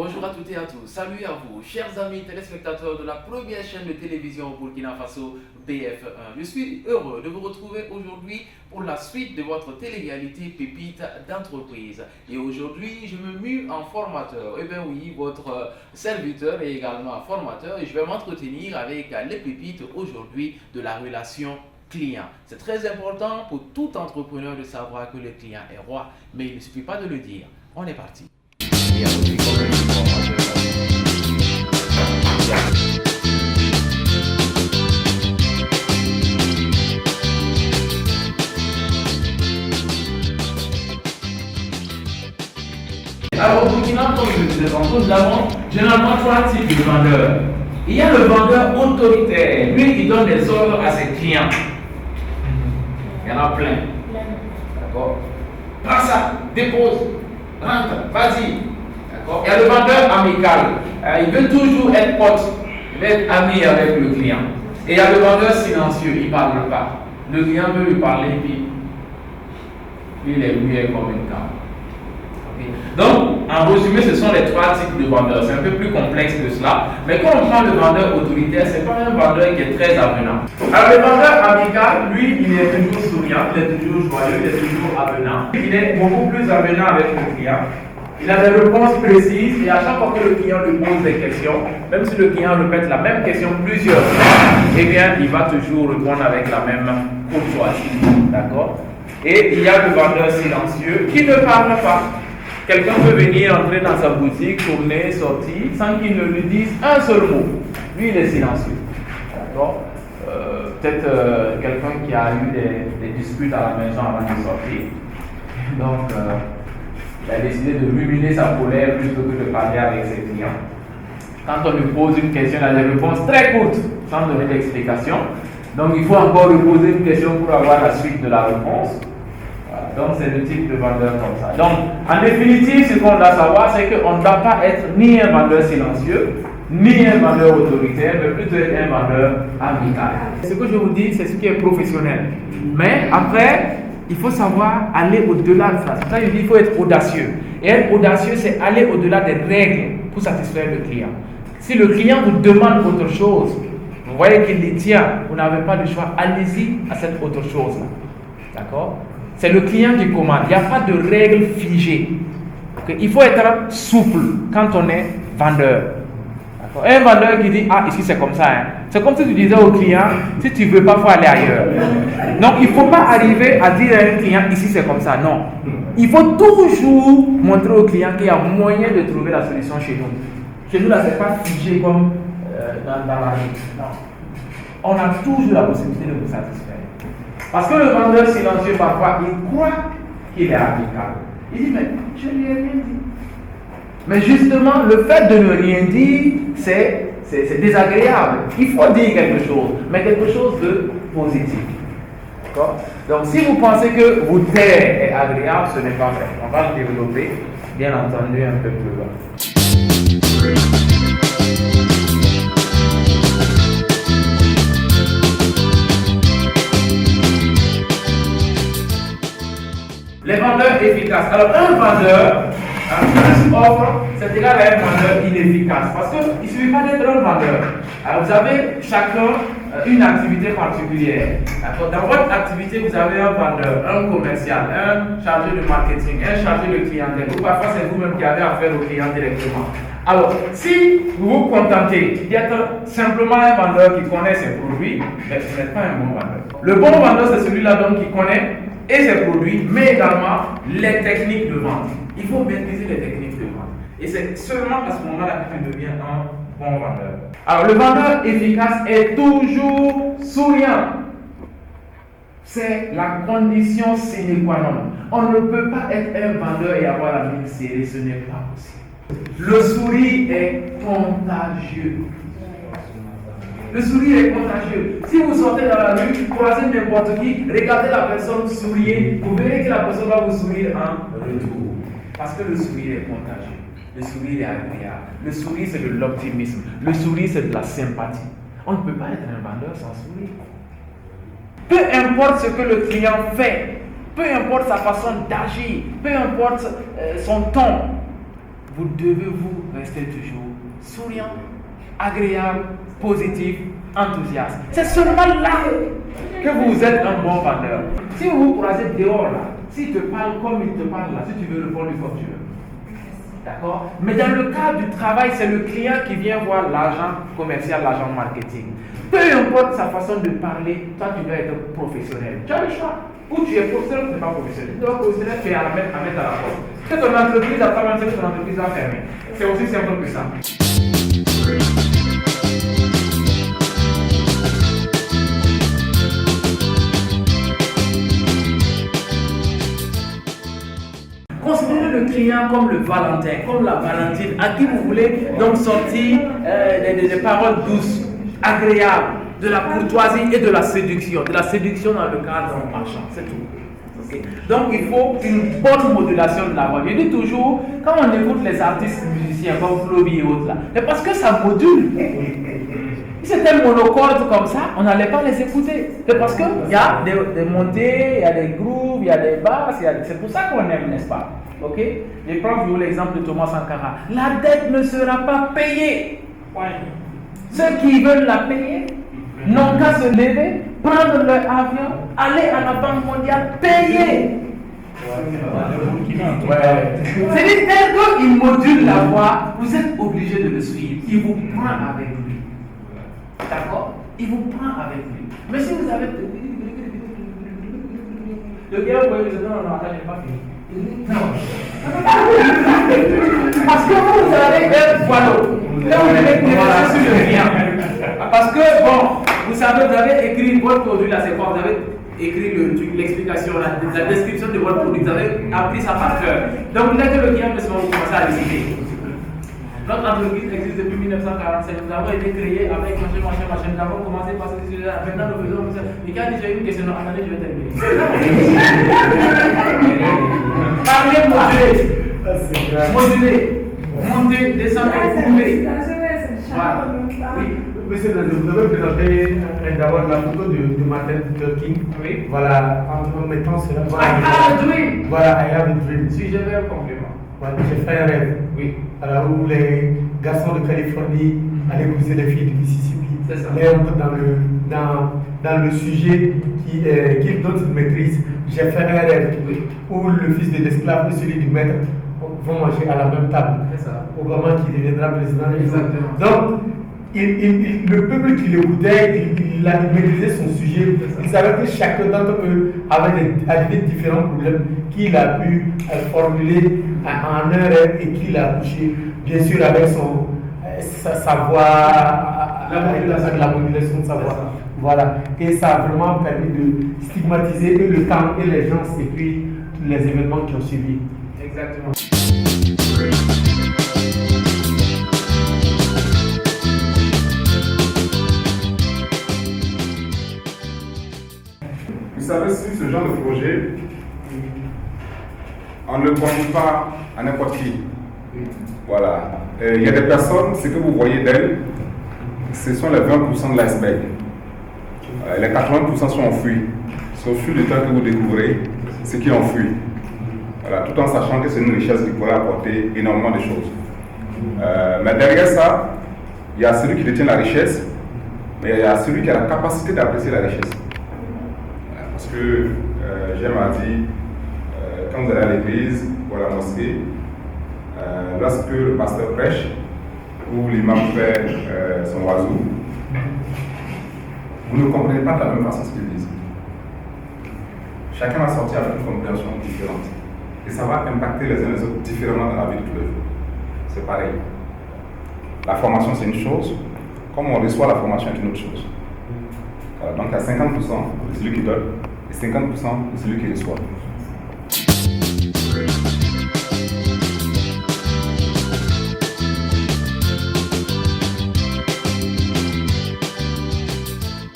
Bonjour à toutes et à tous, salut à vous, chers amis téléspectateurs de la première chaîne de télévision au Burkina Faso, BF1. Je suis heureux de vous retrouver aujourd'hui pour la suite de votre télé-réalité Pépite d'entreprise. Et aujourd'hui, je me mue en formateur. Eh bien oui, votre serviteur est également formateur et je vais m'entretenir avec les pépites aujourd'hui de la relation client. C'est très important pour tout entrepreneur de savoir que le client est roi, mais il ne suffit pas de le dire. On est parti. Et aujourd'hui, comme le formateur, alors, au Burkina, comme je le disais tantôt, nous avons généralement trois types de vendeurs. Il y a le vendeur autoritaire. Lui, il donne des ordres à ses clients. Il y en a plein. D'accord? Prends ça, dépose, rentre, vas-y. D'accord? Il y a le vendeur amical. Il veut toujours être pote, il veut être ami avec le client. Et il y a le vendeur silencieux, il ne parle pas. Le client veut lui parler, puis il est muet comme une carte. Donc, en résumé, ce sont les trois types de vendeurs. C'est un peu plus complexe que cela. Mais quand on prend le vendeur autoritaire, ce n'est pas un vendeur qui est très avenant. Alors, le vendeur amical, lui, il est toujours souriant, il est toujours joyeux, il est toujours avenant. Il est beaucoup plus avenant avec le client. Il a des réponses précises et à chaque fois que le client lui pose des questions, même si le client répète la même question plusieurs fois, eh bien, il va toujours répondre avec la même courtoisie. D'accord? Et il y a le vendeur silencieux qui ne parle pas. Quelqu'un peut venir entrer dans sa boutique, tourner, sortir, sans qu'il ne lui dise un seul mot. Lui, il est silencieux. D'accord? Peut-être quelqu'un qui a eu des disputes à la maison avant de sortir. Donc, il a décidé de ruminer sa colère plutôt que de parler avec ses clients. Quand on lui pose une question, il a des réponses très courtes, sans donner d'explication. Donc, il faut encore lui poser une question pour avoir la suite de la réponse. Donc, c'est le type de vendeur comme ça. Donc, en définitive, ce qu'on doit savoir, c'est qu'on ne doit pas être ni un vendeur silencieux, ni un vendeur autoritaire, mais plutôt être un vendeur amical. Ce que je vous dis, c'est ce qui est professionnel. Mais après, il faut savoir aller au-delà de ça. C'est pour ça que je dis qu'il faut être audacieux. Et être audacieux, c'est aller au-delà des règles pour satisfaire le client. Si le client vous demande autre chose, vous voyez qu'il les tient, vous n'avez pas le choix, allez-y à cette autre chose-là. D'accord? C'est le client qui commande. Il n'y a pas de règles figées. Okay? Il faut être souple quand on est vendeur. Un vendeur qui dit, ah, ici c'est comme ça. Hein. C'est comme si tu disais au client, si tu ne veux pas, il faut aller ailleurs. Donc, il ne faut pas arriver à dire à un client, ici c'est comme ça. Non. Il faut toujours montrer au client qu'il y a moyen de trouver la solution chez nous. Chez nous, là, ce n'est pas figé comme dans la vie. Non. On a toujours la possibilité de vous satisfaire. Parce que le vendeur silencieux, parfois, il croit qu'il est amical. Il dit, mais je ne lui ai rien dit. Mais justement, le fait de ne rien dire, c'est désagréable. Il faut dire quelque chose, mais quelque chose de positif. D'accord? Donc, si vous pensez que vous taire est agréable, ce n'est pas vrai. On va le développer, bien entendu, un peu plus loin. Les vendeurs efficaces. Alors, un vendeur, offre, c'est égal à un vendeur inefficace. Parce qu'il ne suffit pas d'être un vendeur. Alors, vous avez chacun une activité particulière. Dans votre activité, vous avez un vendeur, un commercial, un chargé de marketing, un chargé de clientèle. Ou parfois, c'est vous-même qui avez affaire aux clients directement. Alors, si vous vous contentez d'être simplement un vendeur qui connaît ses produits, ben, vous n'êtes pas un bon vendeur. Le bon vendeur, c'est celui-là donc qui connaît et ses produits, mais également les techniques de vente. Il faut maîtriser les techniques de vente. Et c'est seulement à ce moment-là que tu deviens un bon vendeur. Alors, le vendeur efficace est toujours souriant. C'est la condition sine qua non. On ne peut pas être un vendeur et avoir la mine serrée, ce n'est pas possible. Le sourire est contagieux. Le sourire est contagieux. Si vous sortez dans la rue, croisez n'importe qui, regardez la personne sourire, vous verrez que la personne va vous sourire en retour. Parce que le sourire est contagieux. Le sourire est agréable. Le sourire, c'est de l'optimisme. Le sourire, c'est de la sympathie. On ne peut pas être un vendeur sans sourire. Peu importe ce que le client fait, peu importe sa façon d'agir, peu importe son ton, vous devez vous rester toujours souriant, agréable, positif, enthousiaste. C'est seulement là que vous êtes un bon vendeur. Si vous vous croisez dehors là, s'il te parle comme il te parle là, si tu veux répondre comme tu veux. D'accord? Mais dans le cadre du travail, c'est le client qui vient voir l'agent commercial, l'agent marketing. Peu importe sa façon de parler, toi tu dois être professionnel. Tu as le choix. Ou tu es professionnel ou tu n'es pas professionnel. Tu dois être professionnel, tu es à mettre à la porte. Que ton entreprise a pas que ton entreprise va fermer. C'est aussi simple que ça. Considérez le client comme le Valentin, comme la Valentine, à qui vous voulez donc sortir des paroles douces, agréables, de la courtoisie et de la séduction. De la séduction dans le cadre marchand, c'est tout. Okay. Donc il faut une bonne modulation de la voix. Je dis toujours, quand on écoute les artistes musiciens comme Floby et autres là, c'est parce que ça module. Si c'était monocorde comme ça, on n'allait pas les écouter. C'est parce qu'il y a des montées, il y a des grooves, il y a des basses, c'est pour ça qu'on aime, n'est-ce pas? Ok? Je prends l'exemple de Thomas Sankara. La dette ne sera pas payée. Ceux qui veulent la payer n'ont qu'à se lever, prendre leur avion, aller à la Banque mondiale, payer. C'est-à-dire qu'il module la voix, vous êtes obligé de le suivre. Il vous prend avec lui. D'accord? Il vous prend avec lui. Mais si vous avez. Le gars, vous voyez, non, attends, je n'ai pas fini. Non. Parce que vous avez un boileau. Là, vous devez écrire sur le client. Parce que, bon, vous savez, vous avez écrit votre produit là, c'est quoi? Vous avez écrit l'explication, la description de votre produit, vous avez appris ça par cœur. Donc, dès que le client peut se commencer à décider. Notre entreprise existe depuis 1945. Nous avons été créés avec machin. Nous avons commencé par ce sujet-là. Maintenant, nous faisons ça. Et quand j'ai une question, attendez, je vais terminer. Parlez, moduler. Monter, descendre, couler. Voilà. Oui. Monsieur, vous avez présenté d'abord la photo de Martin Luther King. Oui. Voilà, en mettant cela. I have a dream. Voilà, I have a dream. Si j'avais un compliment. Voilà, j'ai fait un rêve. Oui. Alors, où les garçons de Californie allaient épouser les filles du Mississippi. C'est ça. Là, on entre dans le sujet dont ils maîtrisent. J'ai fait un rêve où le fils de l'esclave et celui du maître vont manger à la même table. C'est ça. Obama qui deviendra président. Exactement. Donc, le peuple qui l'écoutait, il maîtrisait son sujet. Il savait que chacun d'entre eux avait différents problèmes qu'il a pu formuler en un rêve et qu'il a touché, bien sûr, avec sa voix, la modulation de sa voix. Voilà. Et ça a vraiment permis de stigmatiser le temps et les gens et puis les événements qui ont suivi. Exactement. Vous savez, sur ce genre de projet, on ne le confie pas à n'importe qui. Voilà. Il y a des personnes, ce que vous voyez d'elles, ce sont les 20% de l'iceberg. Les 80% sont enfuis. C'est au fil du temps que vous découvrez ce qui est enfui. Voilà, tout en sachant que c'est une richesse qui pourrait apporter énormément de choses. Mais derrière ça, il y a celui qui détient la richesse, mais il y a celui qui a la capacité d'apprécier la richesse. Parce que j'aime à dire, quand vous allez à l'église ou à la mosquée, lorsque le pasteur prêche ou l'imam fait son oiseau, vous ne comprenez pas de la même façon ce qu'il dit. Chacun va sortir avec une compréhension différente. Et ça va impacter les uns les autres différemment dans la vie de tous les jours. C'est pareil. La formation, c'est une chose. Comme on reçoit la formation, c'est une autre chose. Voilà, donc il y a 50% de celui qui donne et 50% de celui qui reçoit.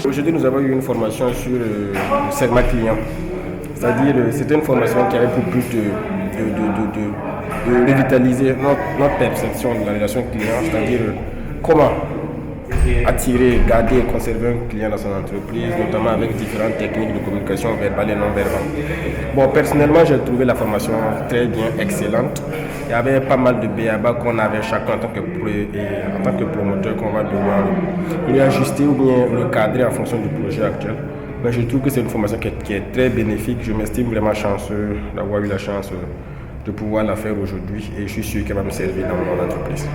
Aujourd'hui, nous avons eu une formation sur le segment client. C'est-à-dire, c'était une formation qui avait pour but de revitaliser notre perception de la relation client, c'est-à-dire comment attirer, garder et conserver un client dans son entreprise, notamment avec différentes techniques de communication verbale et non verbale. Bon, personnellement, j'ai trouvé la formation très bien, excellente. Il y avait pas mal de b.a.-ba qu'on avait chacun en tant que promoteur qu'on va devoir lui ajuster ou bien le cadrer en fonction du projet actuel. Mais je trouve que c'est une formation qui est très bénéfique. Je m'estime vraiment chanceux d'avoir eu la chance de pouvoir la faire aujourd'hui et je suis sûr qu'elle va me servir dans mon entreprise.